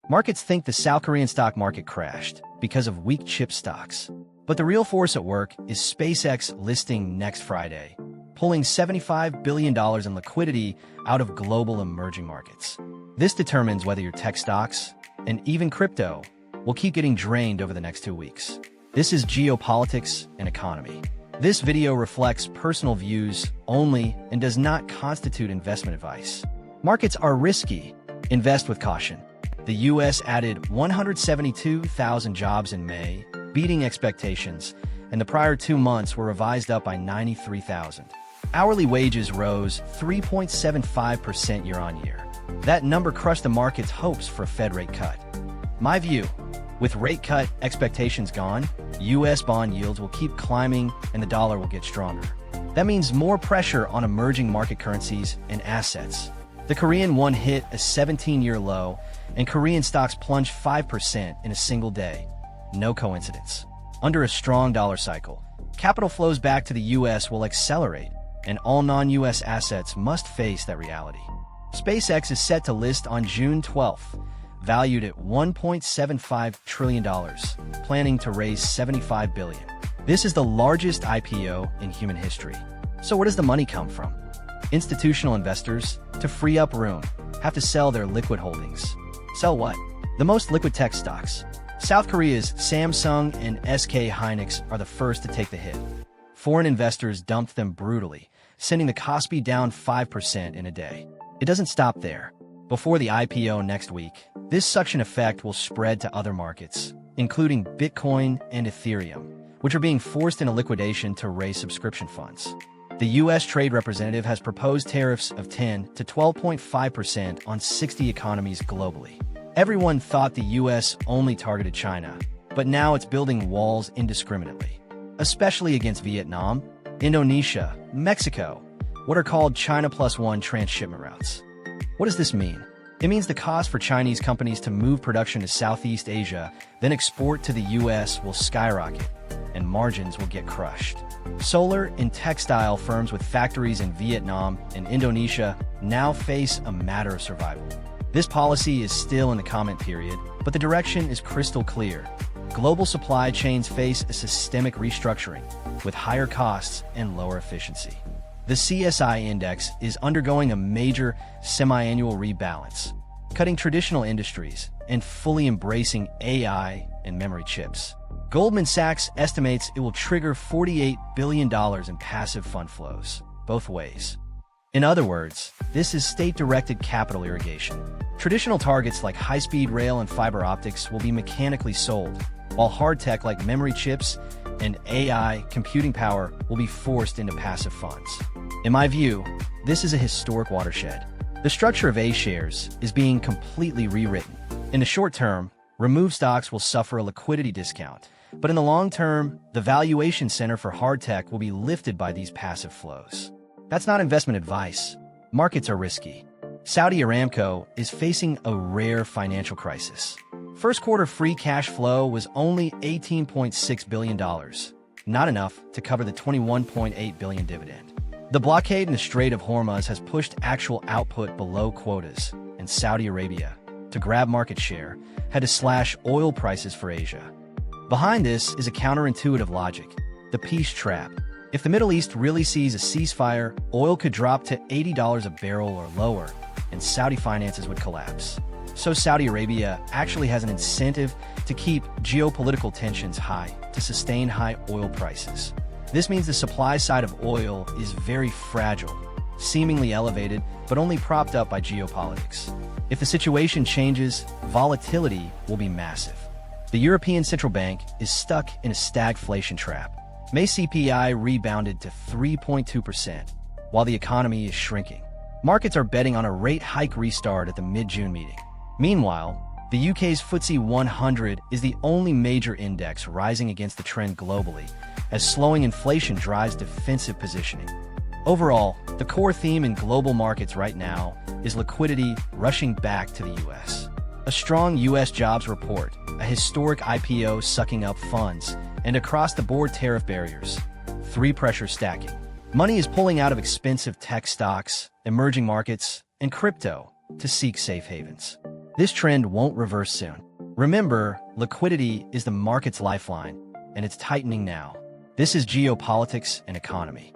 Markets think the South Korean stock market crashed because of weak chip stocks. But the real force at work is SpaceX listing next Friday, pulling $75 billion in liquidity out of global emerging markets. This determines whether your tech stocks, and even crypto, will keep getting drained over the next 2 weeks. This is Geopolitics and Economy. This video reflects personal views only and does not constitute investment advice. Markets are risky. Invest with caution. The U.S. added 172,000 jobs in May, beating expectations, and the prior 2 months were revised up by 93,000. Hourly wages rose 3.75% year-on-year. That number crushed the market's hopes for a Fed rate cut. My view, with rate cut expectations gone, U.S. bond yields will keep climbing and the dollar will get stronger. That means more pressure on emerging market currencies and assets. The Korean won hit a 17-year low, and Korean stocks plunged 5% in a single day. No coincidence. Under a strong dollar cycle, capital flows back to the U.S. will accelerate, and all non-U.S. assets must face that reality. SpaceX is set to list on June 12th, valued at $1.75 trillion, planning to raise $75 billion. This is the largest IPO in human history. So where does the money come from? Institutional investors, to free up room, have to sell their liquid holdings. Sell what? The most liquid tech stocks. South Korea's Samsung and SK Hynix are the first to take the hit. Foreign investors dumped them brutally, sending the Kospi down 5% in a day. It doesn't stop there. Before the IPO next week, this suction effect will spread to other markets, including Bitcoin and Ethereum, which are being forced into liquidation to raise subscription funds. The U.S. Trade Representative has proposed tariffs of 10 to 12.5% on 60 economies globally. Everyone thought the U.S. only targeted China, but now it's building walls indiscriminately, especially against Vietnam, Indonesia, Mexico, what are called China Plus One transshipment routes. What does this mean? It means the cost for Chinese companies to move production to Southeast Asia, then export to the U.S. will skyrocket, and margins will get crushed. Solar and textile firms with factories in Vietnam and Indonesia now face a matter of survival. This policy is still in the comment period, but the direction is crystal clear. Global supply chains face a systemic restructuring, with higher costs and lower efficiency. The CSI index is undergoing a major semi-annual rebalance, cutting traditional industries and fully embracing AI and memory chips. Goldman Sachs estimates it will trigger $48 billion in passive fund flows, both ways. In other words, this is state-directed capital irrigation. Traditional targets like high-speed rail and fiber optics will be mechanically sold, while hard tech like memory chips and AI computing power will be forced into passive funds. In my view, this is a historic watershed. The structure of A shares is being completely rewritten. In the short term, removed stocks will suffer a liquidity discount, but in the long term, the valuation center for hard tech will be lifted by these passive flows. That's not investment advice. Markets are risky. Saudi Aramco is facing a rare financial crisis. First quarter free cash flow was only $18.6 billion, not enough to cover the $21.8 billion dividend. The blockade in the Strait of Hormuz has pushed actual output below quotas, and Saudi Arabia, to grab market share, had to slash oil prices for Asia. Behind this is a counterintuitive logic, the peace trap. If the Middle East really sees a ceasefire, oil could drop to $80 a barrel or lower, and Saudi finances would collapse. So Saudi Arabia actually has an incentive to keep geopolitical tensions high, to sustain high oil prices. This means the supply side of oil is very fragile, seemingly elevated, but only propped up by geopolitics. If the situation changes, volatility will be massive. The European Central Bank is stuck in a stagflation trap. May CPI rebounded to 3.2%, while the economy is shrinking. Markets are betting on a rate hike restart at the mid-June meeting. Meanwhile, the UK's FTSE 100 is the only major index rising against the trend globally, as slowing inflation drives defensive positioning. Overall, the core theme in global markets right now is liquidity rushing back to the U.S. A strong U.S. jobs report, a historic IPO sucking up funds, and across-the-board tariff barriers. 3 pressure stacking. Money is pulling out of expensive tech stocks, emerging markets, and crypto to seek safe havens. This trend won't reverse soon. Remember, liquidity is the market's lifeline, and it's tightening now. This is Geopolitics and Economy.